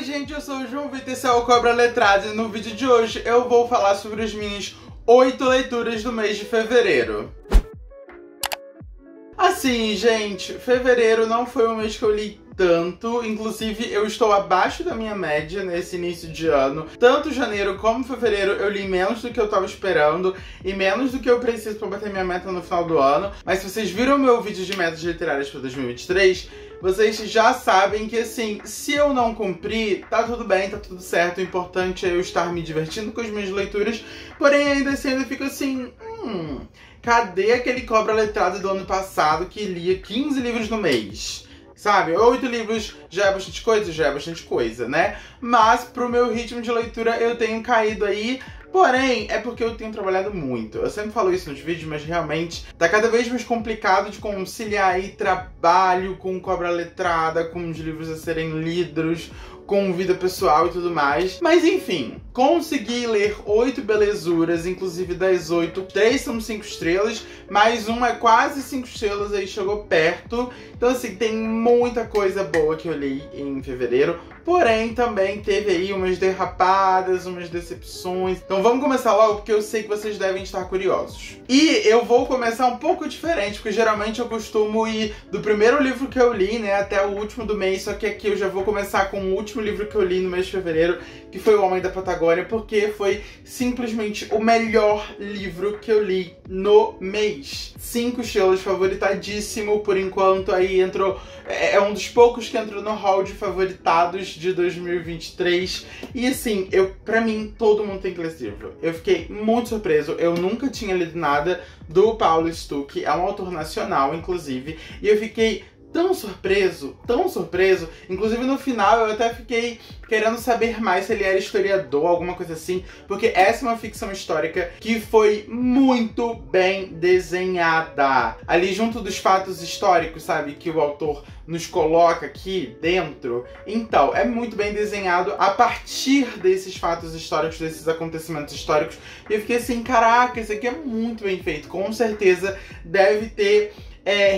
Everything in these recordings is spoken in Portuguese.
gente, eu sou o João Vitor, esse é o Cobra Letrado e no vídeo de hoje eu vou falar sobre as minhas 8 leituras do mês de fevereiro. Assim, gente, fevereiro não foi um mês que eu li tanto, inclusive eu estou abaixo da minha média nesse início de ano. Tanto janeiro como fevereiro eu li menos do que eu tava esperando e menos do que eu preciso pra bater minha meta no final do ano. Mas se vocês viram meu vídeo de metas literárias para 2023, vocês já sabem que assim, se eu não cumprir, tá tudo bem, tá tudo certo. O importante é eu estar me divertindo com as minhas leituras, porém ainda assim eu fico assim, cadê aquele Cobra Letrado do ano passado que lia 15 livros no mês? Sabe, 8 livros já é bastante coisa, né? Mas pro meu ritmo de leitura eu tenho caído aí. Porém, é porque eu tenho trabalhado muito. Eu sempre falo isso nos vídeos, mas realmente tá cada vez mais complicado de conciliar aí trabalho com Cobra Letrada, com os livros a serem lidos, com vida pessoal e tudo mais. Mas enfim, consegui ler 8 belezuras, inclusive das 8, 3 são 5 estrelas, mais uma é quase 5 estrelas, aí chegou perto. Então assim, tem muita coisa boa que eu li em fevereiro, porém também teve aí umas derrapadas, umas decepções. Então vamos começar logo, porque eu sei que vocês devem estar curiosos. E eu vou começar um pouco diferente, porque geralmente eu costumo ir do primeiro livro que eu li, né, até o último do mês, só que aqui eu já vou começar com o último livro que eu li no mês de fevereiro, que foi O Homem da Patagônia, porque foi simplesmente o melhor livro que eu li no mês. 5 estrelas, favoritadíssimo por enquanto, aí entrou, é um dos poucos que entrou no hall de favoritados de 2023, e assim, pra mim, todo mundo tem que ler esse livro. Eu fiquei muito surpreso, eu nunca tinha lido nada do Paulo Stuck, é um autor nacional, inclusive, e eu fiquei tão surpreso, inclusive no final eu até fiquei querendo saber mais se ele era historiador, alguma coisa assim, porque essa é uma ficção histórica que foi muito bem desenhada. Ali junto dos fatos históricos, sabe, que o autor nos coloca aqui dentro, então, é muito bem desenhado a partir desses fatos históricos, desses acontecimentos históricos, e eu fiquei assim, caraca, isso aqui é muito bem feito, com certeza deve ter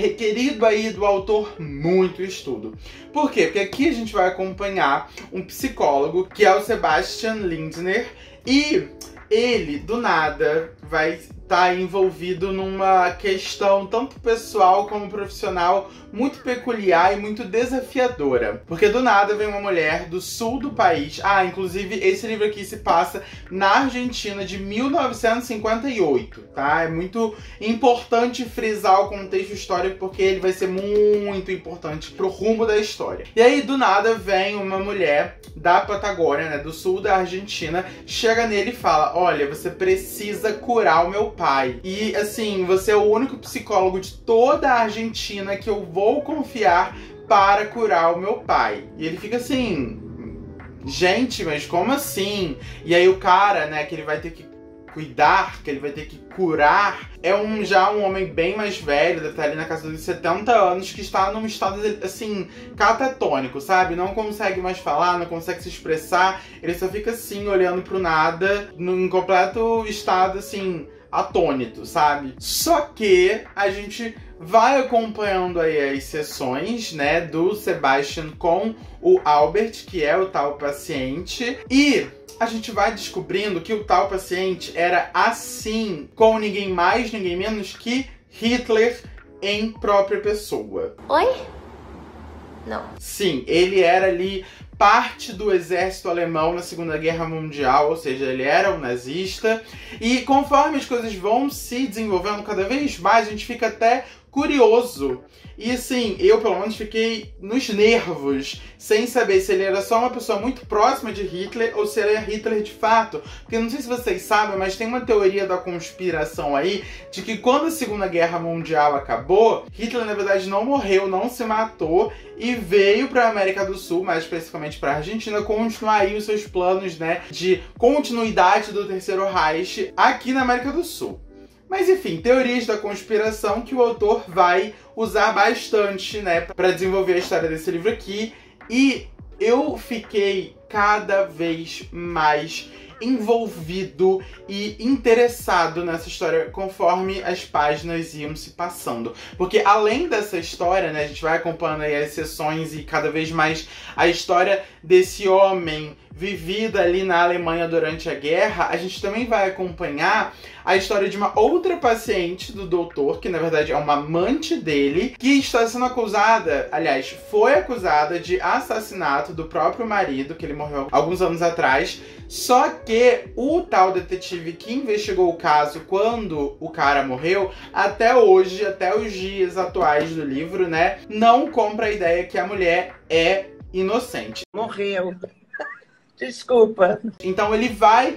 requerido aí do autor muito estudo. Por quê? Porque aqui a gente vai acompanhar um psicólogo, que é o Sebastian Lindner, e ele, do nada, vai estar envolvido numa questão tanto pessoal como profissional muito peculiar e muito desafiadora. Porque do nada vem uma mulher do sul do país. Ah, inclusive esse livro aqui se passa na Argentina de 1958, tá? É muito importante frisar o contexto histórico porque ele vai ser muito importante pro rumo da história. E aí do nada vem uma mulher da Patagônia, né, do sul da Argentina, chega nele e fala: olha, você precisa curar o meu pai. E assim, você é o único psicólogo de toda a Argentina que eu vou confiar para curar o meu pai. E ele fica assim, gente, mas como assim? E aí o cara, né, que ele vai ter que cuidar, que ele vai ter que curar, é já um homem bem mais velho, deve estar ali na casa dos 70 anos, que está num estado, assim, catatônico, sabe? Não consegue mais falar, não consegue se expressar, ele só fica assim, olhando pro nada, num completo estado, assim, atônito, sabe? Só que a gente vai acompanhando aí as sessões, né, do Sebastian com o Albert, que é o tal paciente, e a gente vai descobrindo que o tal paciente era assim, com ninguém mais, ninguém menos que Hitler em própria pessoa. Oi? Não. Sim, ele era ali parte do exército alemão na Segunda Guerra Mundial, ou seja, ele era um nazista, e conforme as coisas vão se desenvolvendo cada vez mais, a gente fica até curioso. E assim, eu pelo menos fiquei nos nervos, sem saber se ele era só uma pessoa muito próxima de Hitler ou se ele é Hitler de fato. Porque não sei se vocês sabem, mas tem uma teoria da conspiração aí, de que quando a Segunda Guerra Mundial acabou, Hitler na verdade não morreu, não se matou, e veio para a América do Sul, mais especificamente para a Argentina, continuar aí os seus planos, né, de continuidade do Terceiro Reich aqui na América do Sul. Mas enfim, teorias da conspiração que o autor vai usar bastante, né, para desenvolver a história desse livro aqui. E eu fiquei cada vez mais envolvido e interessado nessa história conforme as páginas iam se passando. Porque além dessa história, né, a gente vai acompanhando aí as sessões e cada vez mais a história desse homem vivida ali na Alemanha durante a guerra, a gente também vai acompanhar a história de uma outra paciente do doutor, que na verdade é uma amante dele, que está sendo acusada, aliás, foi acusada de assassinato do próprio marido, que ele morreu alguns anos atrás. Só que o tal detetive que investigou o caso quando o cara morreu, até hoje, até os dias atuais do livro, né, não compra a ideia que a mulher é inocente. Morreu. Desculpa. Então ele vai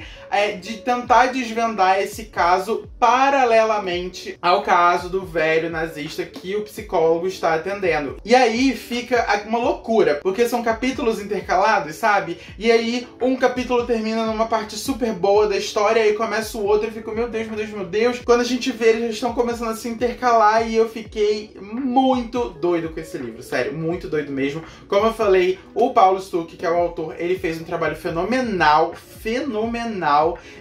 tentar desvendar esse caso paralelamente ao caso do velho nazista que o psicólogo está atendendo. E aí fica uma loucura, porque são capítulos intercalados, sabe? E aí um capítulo termina numa parte super boa da história, e começa o outro e fica, meu Deus, meu Deus, meu Deus. Quando a gente vê, eles já estão começando a se intercalar e eu fiquei muito doido com esse livro, sério, muito doido mesmo. Como eu falei, o Paulo Stuck, que é o autor, ele fez um trabalho fenomenal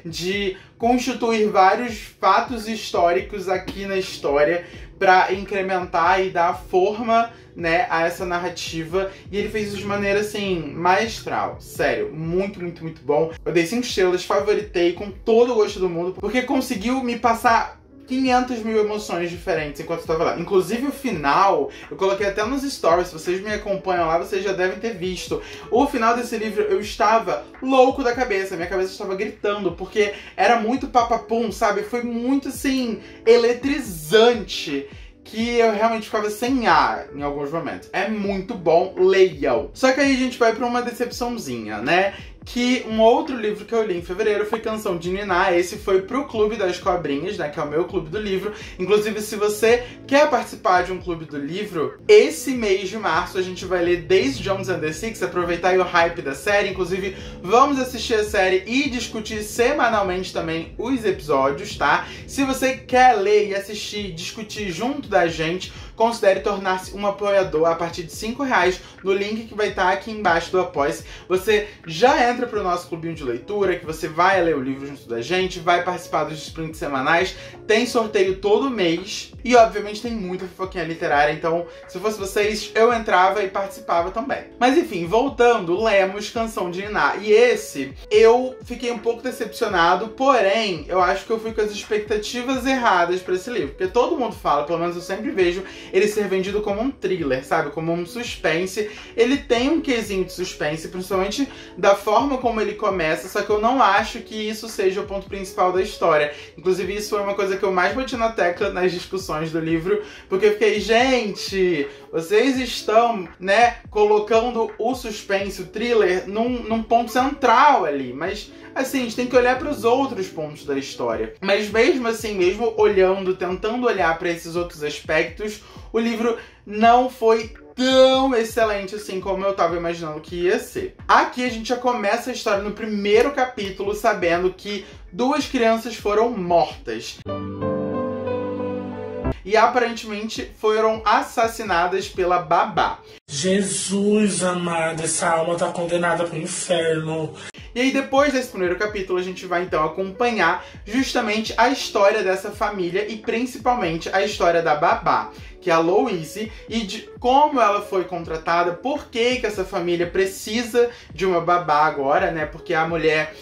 de constituir vários fatos históricos aqui na história para incrementar e dar forma, né, a essa narrativa. E ele fez isso de maneira, assim, maestral. Sério, muito, muito, muito bom. Eu dei 5 estrelas, favoritei com todo o gosto do mundo, porque conseguiu me passar 500 mil emoções diferentes enquanto eu estava lá. Inclusive o final, eu coloquei até nos stories, se vocês me acompanham lá, vocês já devem ter visto. O final desse livro, eu estava louco da cabeça, minha cabeça estava gritando, porque era muito papapum, sabe? Foi muito, assim, eletrizante, que eu realmente ficava sem ar em alguns momentos. É muito bom, leiam. Só que aí a gente vai pra uma decepçãozinha, né? Que um outro livro que eu li em fevereiro foi Canção de Niná. Esse foi pro Clube das Cobrinhas, né, que é o meu clube do livro. Inclusive, se você quer participar de um clube do livro, esse mês de março a gente vai ler Daisy Jones and the Six, aproveitar aí o hype da série. Inclusive, vamos assistir a série e discutir semanalmente também os episódios, tá? Se você quer ler e assistir, discutir junto da gente, considere tornar-se um apoiador a partir de R$5 no link que vai estar aqui embaixo do Apoia-se. Você já entra pro nosso clubinho de leitura, que você vai ler o livro junto da gente, vai participar dos sprints semanais, tem sorteio todo mês e, obviamente, tem muita fofoquinha literária, então, se fosse vocês, eu entrava e participava também. Mas, enfim, voltando, lemos Canção de Niná. E esse, eu fiquei um pouco decepcionado, porém, eu acho que eu fui com as expectativas erradas pra esse livro, porque todo mundo fala, pelo menos eu sempre vejo ele ser vendido como um thriller, sabe? Como um suspense. Ele tem um quesinho de suspense, principalmente da forma como ele começa, só que eu não acho que isso seja o ponto principal da história. Inclusive, isso foi uma coisa que eu mais bati na tecla nas discussões do livro, porque eu fiquei, gente, vocês estão, né, colocando o suspense, o thriller, num ponto central ali, mas assim, a gente tem que olhar para os outros pontos da história. Mas mesmo assim, mesmo olhando, tentando olhar para esses outros aspectos, o livro não foi tão excelente assim como eu tava imaginando que ia ser. Aqui a gente já começa a história no primeiro capítulo sabendo que 2 crianças foram mortas. E aparentemente foram assassinadas pela babá. Jesus amado, essa alma tá condenada pro inferno. E aí depois desse primeiro capítulo a gente vai então acompanhar justamente a história dessa família e principalmente a história da babá, que é a Louise, e de como ela foi contratada, por que essa família precisa de uma babá agora, né? Porque a mulher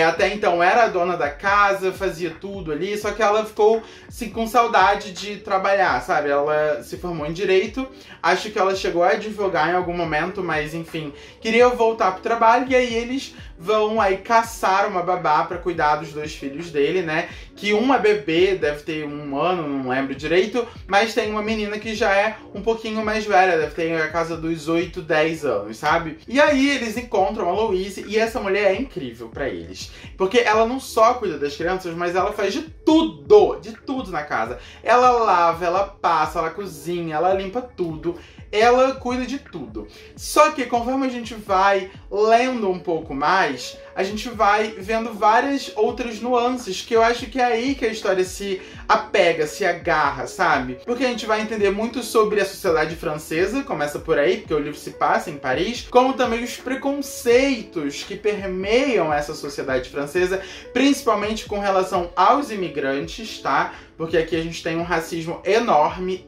até então era a dona da casa, fazia tudo ali, só que ela ficou assim, com saudade de trabalhar, sabe? Ela se formou em Direito, acho que ela chegou a advogar em algum momento, mas enfim, queria voltar pro trabalho, e aí eles vão aí caçar uma babá pra cuidar dos 2 filhos dele, né? Que uma bebê, deve ter 1 ano, não lembro direito, mas tem uma menina que já é um pouquinho mais velha, deve ter a casa dos 8, 10 anos, sabe? E aí eles encontram a Louise e essa mulher é incrível pra eles. Porque ela não só cuida das crianças, mas ela faz de tudo na casa. Ela lava, ela passa, ela cozinha, ela limpa tudo. Ela cuida de tudo. Só que conforme a gente vai lendo um pouco mais, a gente vai vendo várias outras nuances, que eu acho que é aí que a história se apega, se agarra, sabe? Porque a gente vai entender muito sobre a sociedade francesa, começa por aí, porque o livro se passa em Paris, como também os preconceitos que permeiam essa sociedade francesa, principalmente com relação aos imigrantes, tá? Porque aqui a gente tem um racismo enorme,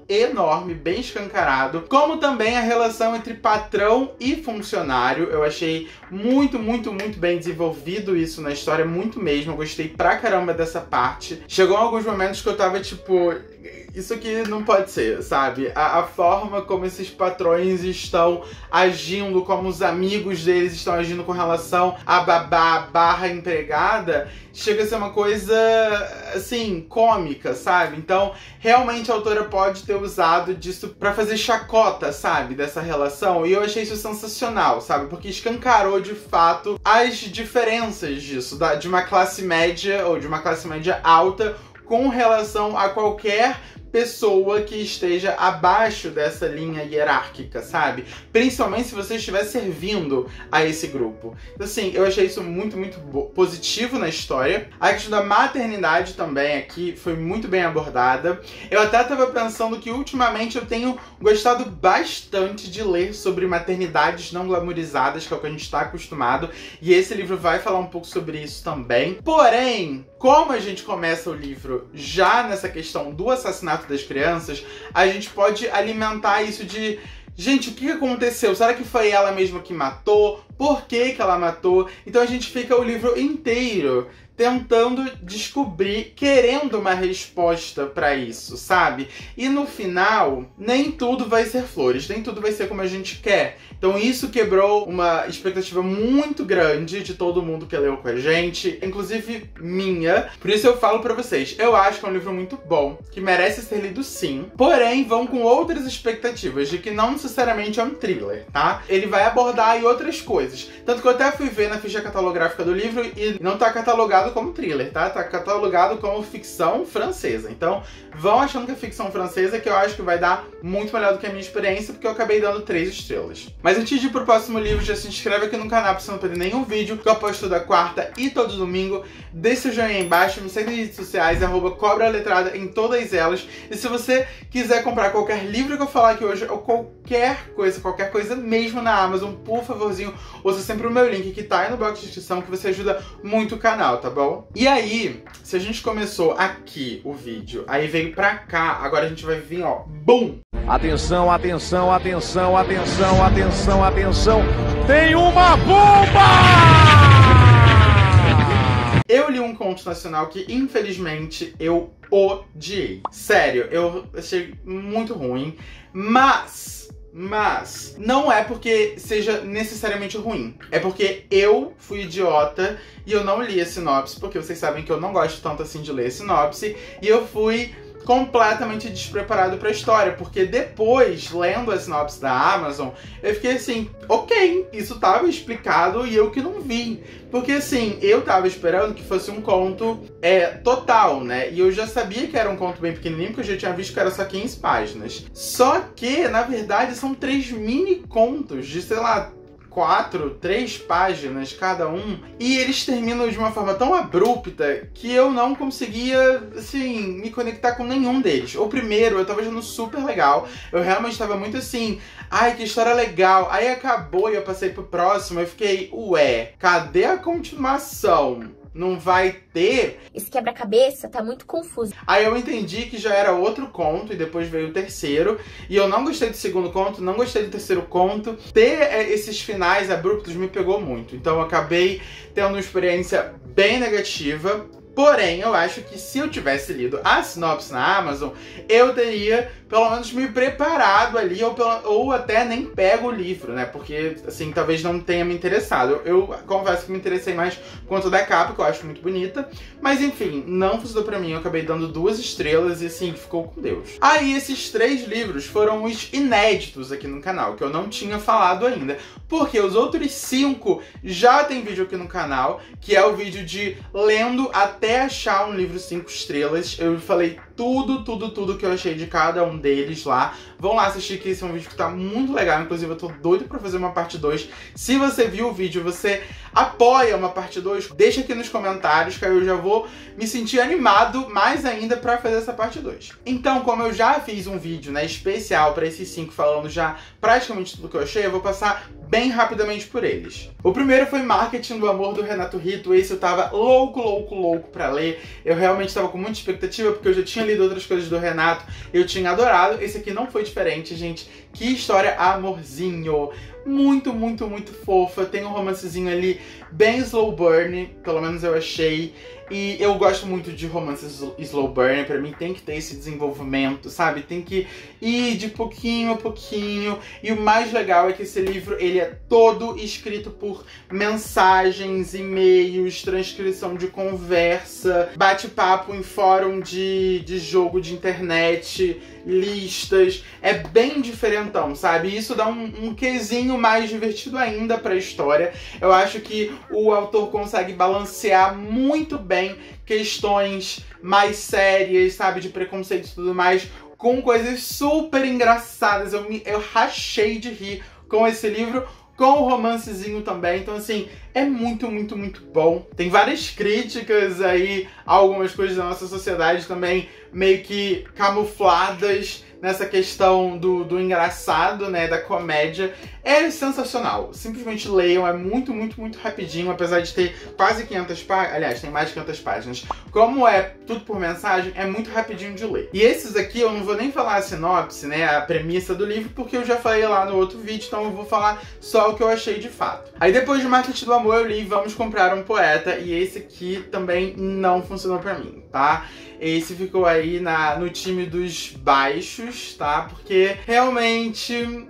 bem escancarado, como também a relação entre patrão e funcionário. Eu achei muito bem desenvolvido isso na história, muito mesmo. Eu gostei pra caramba dessa parte. Chegou em alguns momentos que eu tava tipo, isso aqui não pode ser, sabe? A forma como esses patrões estão agindo, como os amigos deles estão agindo com relação a babá barra empregada, chega a ser uma coisa, assim, cômica, sabe? Então, realmente a autora pode ter usado disso pra fazer chacota, sabe? Dessa relação. E eu achei isso sensacional, sabe? Porque escancarou, de fato, as diferenças disso, de uma classe média ou de uma classe média alta com relação a qualquer pessoa que esteja abaixo dessa linha hierárquica, sabe? Principalmente se você estiver servindo a esse grupo. Então, assim, eu achei isso muito positivo na história. A questão da maternidade também aqui foi muito bem abordada. Eu até tava pensando que ultimamente eu tenho gostado bastante de ler sobre maternidades não glamorizadas, que é o que a gente tá acostumado, e esse livro vai falar um pouco sobre isso também. Porém, como a gente começa o livro já nessa questão do assassinato das crianças, a gente pode alimentar isso de: gente, o que aconteceu? Será que foi ela mesma que matou? Por que ela matou? Então a gente fica o livro inteiro tentando descobrir, querendo uma resposta pra isso, sabe? E no final, nem tudo vai ser flores, nem tudo vai ser como a gente quer. Então isso quebrou uma expectativa muito grande de todo mundo que leu com a gente, inclusive minha. Por isso eu falo pra vocês, eu acho que é um livro muito bom, que merece ser lido sim, porém vão com outras expectativas, de que não necessariamente é um thriller, tá? Ele vai abordar aí outras coisas. Tanto que eu até fui ver na ficha catalográfica do livro e não tá catalogado como thriller, tá? Tá catalogado como ficção francesa. Então, vão achando que é ficção francesa, que eu acho que vai dar muito melhor do que a minha experiência, porque eu acabei dando 3 estrelas. Mas antes de ir pro próximo livro, já se inscreve aqui no canal pra você não perder nenhum vídeo, que eu posto toda quarta e todo domingo. Deixa o joinha aí embaixo, me segue nas redes sociais, @cobraletrada em todas elas. E se você quiser comprar qualquer livro que eu falar aqui hoje, ou qualquer coisa mesmo na Amazon, por favorzinho, usa sempre o meu link que tá aí no box de descrição, que você ajuda muito o canal, tá bom? E aí, se a gente começou aqui o vídeo, aí veio pra cá, agora a gente vai vir, ó, BUM! Atenção, atenção, atenção, atenção, atenção, atenção! Tem uma bomba! Eu li um conto nacional que, infelizmente, eu odiei. Sério, eu achei muito ruim, mas não é porque seja necessariamente ruim. É porque eu fui idiota e eu não li a sinopse, porque vocês sabem que eu não gosto tanto assim de ler a sinopse, e eu fui completamente despreparado pra história, porque depois, lendo a sinopse da Amazon, eu fiquei assim, ok, isso tava explicado e eu que não vi. Porque assim, eu tava esperando que fosse um conto total, né? E eu já sabia que era um conto bem pequenininho, porque eu já tinha visto que era só 15 páginas. Só que, na verdade, são 3 mini contos de, sei lá, 3 páginas cada um, e eles terminam de uma forma tão abrupta que eu não conseguia, assim, me conectar com nenhum deles. O primeiro eu tava achando super legal, eu realmente tava muito assim, ai, que história legal. Aí acabou e eu passei pro próximo, eu fiquei, ué, cadê a continuação? Não vai ter? Esse quebra-cabeça tá muito confuso. Aí eu entendi que já era outro conto e depois veio o terceiro. E eu não gostei do segundo conto, não gostei do terceiro conto. Ter esses finais abruptos me pegou muito. Então eu acabei tendo uma experiência bem negativa. Porém, eu acho que se eu tivesse lido a sinopse na Amazon, eu teria pelo menos me preparado ali, ou até nem pego o livro, né? Porque, assim, talvez não tenha me interessado. Eu confesso que me interessei mais por conta da capa, que eu acho muito bonita. Mas, enfim, não funcionou pra mim. Eu acabei dando 2 estrelas e, assim, ficou com Deus. Aí, esses 3 livros foram os inéditos aqui no canal, que eu não tinha falado ainda. Porque os outros 5 já tem vídeo aqui no canal, que é o vídeo de lendo até achar um livro 5 estrelas. Eu falei tudo que eu achei de cada um deles lá. Vão lá assistir, que esse é um vídeo que tá muito legal. Inclusive, eu tô doido pra fazer uma parte 2. Se você viu o vídeo, você apoia uma parte 2, deixa aqui nos comentários que aí eu já vou me sentir animado mais ainda pra fazer essa parte 2. Então, como eu já fiz um vídeo, né, especial pra esses 5 falando já praticamente tudo que eu achei, eu vou passar bem rapidamente por eles. O primeiro foi Marketing do Amor, do Renato Rito. Esse eu tava louco pra ler. Eu realmente tava com muita expectativa, porque eu já tinha lido outras coisas do Renato, eu tinha adorado. Esse aqui não foi diferente, gente. Que história amorzinho. Muito fofa. Tem um romancezinho ali bem slow burn, pelo menos eu achei. E eu gosto muito de romances slow burn. Pra mim tem que ter esse desenvolvimento, sabe? Tem que ir de pouquinho a pouquinho. E o mais legal é que esse livro, ele é todo escrito por mensagens, e-mails, transcrição de conversa, bate-papo em fórum de jogo de internet, listas. É bem diferentão, sabe? Isso dá um quesinho mais divertido ainda pra história. Eu acho que o autor consegue balancear muito bem questões mais sérias, sabe? De preconceito e tudo mais, com coisas super engraçadas. Eu rachei de rir com esse livro, com o romancezinho também. Então, assim, é muito bom. Tem várias críticas aí a algumas coisas da nossa sociedade também, meio que camufladas nessa questão do engraçado, né, da comédia. É sensacional. Simplesmente leiam, é muito rapidinho, apesar de ter quase 500 páginas. Aliás, tem mais de 500 páginas. Como é tudo por mensagem, é muito rapidinho de ler. E esses aqui eu não vou nem falar a sinopse, né, a premissa do livro, porque eu já falei lá no outro vídeo, então eu vou falar só o que eu achei de fato. Aí depois de Marketing do Amor eu li Vamos Comprar um Poeta, e esse aqui também não funcionou pra mim, tá? Esse ficou aí no time dos baixos, tá? Porque realmente...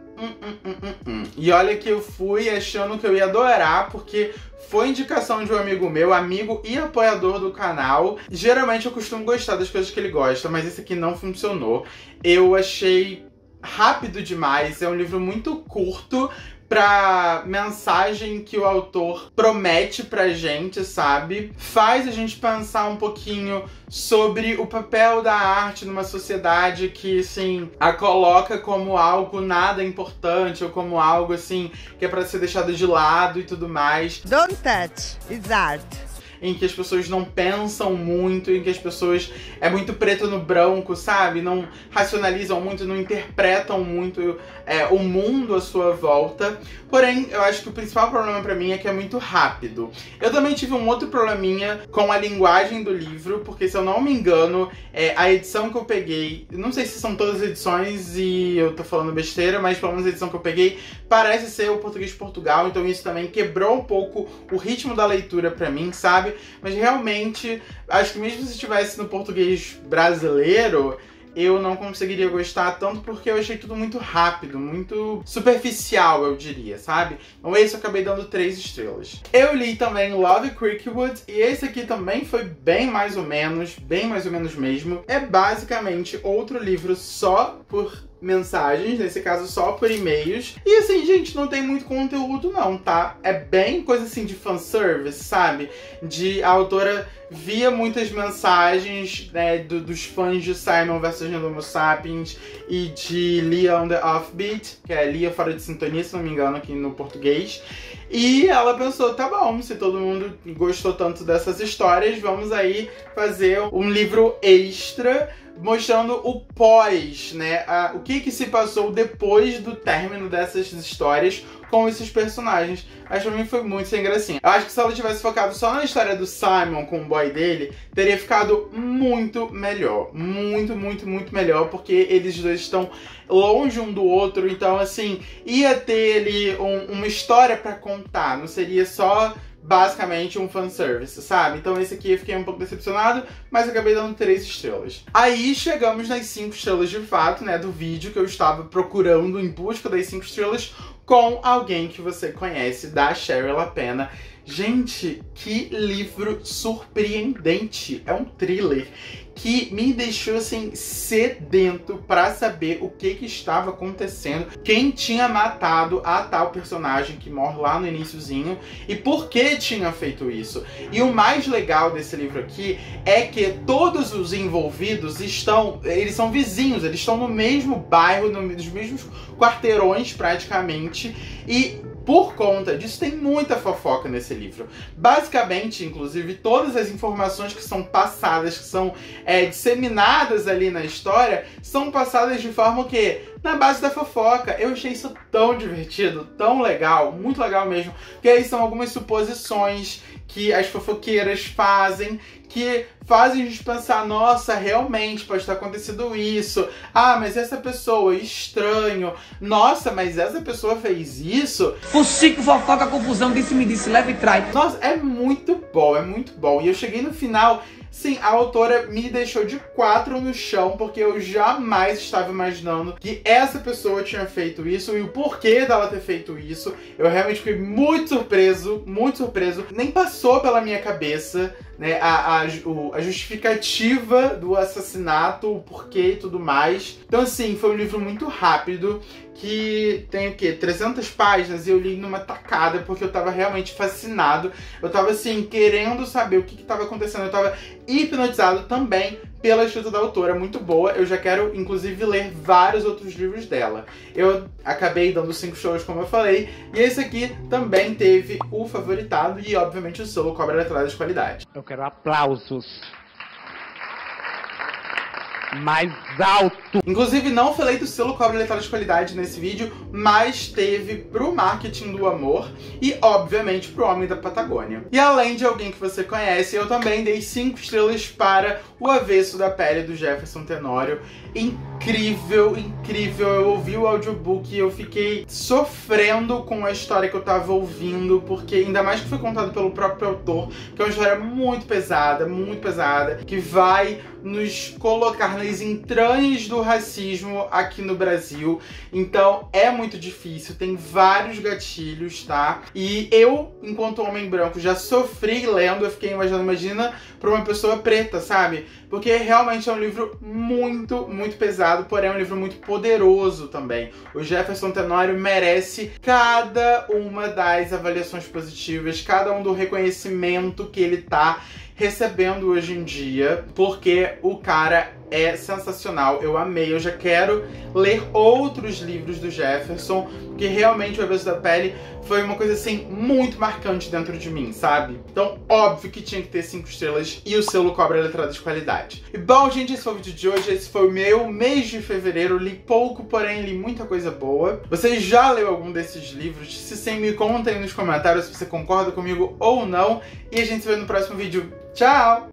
E olha que eu fui achando que eu ia adorar, porque foi indicação de um amigo meu, amigo e apoiador do canal. Geralmente eu costumo gostar das coisas que ele gosta, mas esse aqui não funcionou. Eu achei rápido demais, é um livro muito curto pra mensagem que o autor promete pra gente, sabe? Faz a gente pensar um pouquinho sobre o papel da arte numa sociedade que, assim, a coloca como algo nada importante, ou como algo, assim, que é pra ser deixado de lado e tudo mais. Don't touch, it's art. Em que as pessoas não pensam muito, em que as pessoas é muito preto no branco, sabe? Não racionalizam muito, não interpretam muito o mundo à sua volta. Porém, eu acho que o principal problema pra mim é que é muito rápido. Eu também tive um outro probleminha com a linguagem do livro, porque se eu não me engano, a edição que eu peguei, não sei se são todas as edições e eu tô falando besteira, mas pelo menos a edição que eu peguei parece ser o português de Portugal, então isso também quebrou um pouco o ritmo da leitura pra mim, sabe? Mas realmente, acho que mesmo se estivesse no português brasileiro, eu não conseguiria gostar tanto, porque eu achei tudo muito rápido, muito superficial, eu diria, sabe? Então esse eu acabei dando 3 estrelas. Eu li também Love Crickwood, e esse aqui também foi bem mais ou menos mesmo. É basicamente outro livro só por mensagens, nesse caso só por e-mails. E assim, gente, não tem muito conteúdo não, tá? É bem coisa assim de fanservice, sabe? A autora via muitas mensagens, né, dos fãs de Simon vs. Homo Sapiens e de Leah on the Offbeat, que é Leah fora de sintonia, se não me engano, aqui no português. E ela pensou, tá bom, se todo mundo gostou tanto dessas histórias, vamos aí fazer um livro extra mostrando o pós, né? O que se passou depois do término dessas histórias com esses personagens. Mas pra mim foi muito sem gracinha. Eu acho que se ela tivesse focado só na história do Simon com o boy dele, teria ficado muito melhor. Muito melhor, porque eles dois estão longe um do outro, então assim, ia ter ali uma história pra contar, não seria só basicamente um fanservice, sabe? Então esse aqui eu fiquei um pouco decepcionado, mas acabei dando 3 estrelas. Aí chegamos nas 5 estrelas de fato, né, do vídeo que eu estava procurando em busca das 5 estrelas, com Alguém que Você Conhece, da Shari LaPena. Gente, que livro surpreendente! É um thriller que me deixou assim sedento pra saber o que estava acontecendo, quem tinha matado a tal personagem que morre lá no iniciozinho e por que tinha feito isso. E o mais legal desse livro aqui é que todos os envolvidos eles são vizinhos, eles estão no mesmo bairro, nos mesmos quarteirões praticamente, e Por conta disso, tem muita fofoca nesse livro. Basicamente, inclusive, todas as informações que são passadas, que são disseminadas ali na história, são passadas de forma que, na base da fofoca. Eu achei isso tão divertido, tão legal, muito legal mesmo. Porque aí são algumas suposições que as fofoqueiras fazem, que fazem a gente pensar, nossa, realmente pode ter acontecido isso. Ah, mas essa pessoa, estranho. Nossa, mas essa pessoa fez isso. Fuxico, fofoca, confusão, disse-me disse, leva e trai. Nossa, é muito bom, é muito bom. E eu cheguei no final, sim, a autora me deixou de 4 no chão, porque eu jamais estava imaginando que essa pessoa tinha feito isso e o porquê dela ter feito isso. Eu realmente fiquei muito surpreso, muito surpreso. Nem passou pela minha cabeça, né, a justificativa do assassinato, o porquê e tudo mais. Então, assim, foi um livro muito rápido, que tem o quê? 300 páginas, e eu li numa tacada, porque eu tava realmente fascinado. Eu tava, assim, querendo saber o que tava acontecendo. Eu tava hipnotizado também pela escrita da autora, muito boa. Eu já quero, inclusive, ler vários outros livros dela. Eu acabei dando 5 shows, como eu falei, e esse aqui também teve o favoritado e, obviamente, o selo Cobra Letrada de Qualidade. Eu quero aplausos. Mais alto. Inclusive, não falei do selo Cobra Letrada de Qualidade nesse vídeo, mas teve pro Marketing do Amor e, obviamente, pro Homem da Patagônia. E além de alguém que você conhece, eu também dei 5 estrelas para O Avesso da Pele, do Jefferson Tenório. Incrível, incrível. Eu ouvi o audiobook e eu fiquei sofrendo com a história que eu tava ouvindo, porque ainda mais que foi contado pelo próprio autor, que é uma história muito pesada, que vai nos colocar nas entranhas do racismo aqui no Brasil. Então é muito difícil, tem vários gatilhos, tá? E eu, enquanto homem branco, já sofri lendo. Eu fiquei imaginando, imagina pra uma pessoa preta, sabe? Porque realmente é um livro muito, muito pesado, porém é um livro muito poderoso também. O Jefferson Tenório merece cada uma das avaliações positivas, cada um do reconhecimento que ele tá recebendo hoje em dia, porque o cara é sensacional. Eu amei, eu já quero ler outros livros do Jefferson, porque realmente O Avesso da Pele foi uma coisa assim muito marcante dentro de mim, sabe? Então, óbvio que tinha que ter 5 estrelas e o selo Cobra Letrada de Qualidade. E bom, gente, esse foi o vídeo de hoje. Esse foi o meu mês de fevereiro. Li pouco, porém li muita coisa boa. Você já leu algum desses livros? Se sim, me contem nos comentários se você concorda comigo ou não. E a gente se vê no próximo vídeo. Tchau!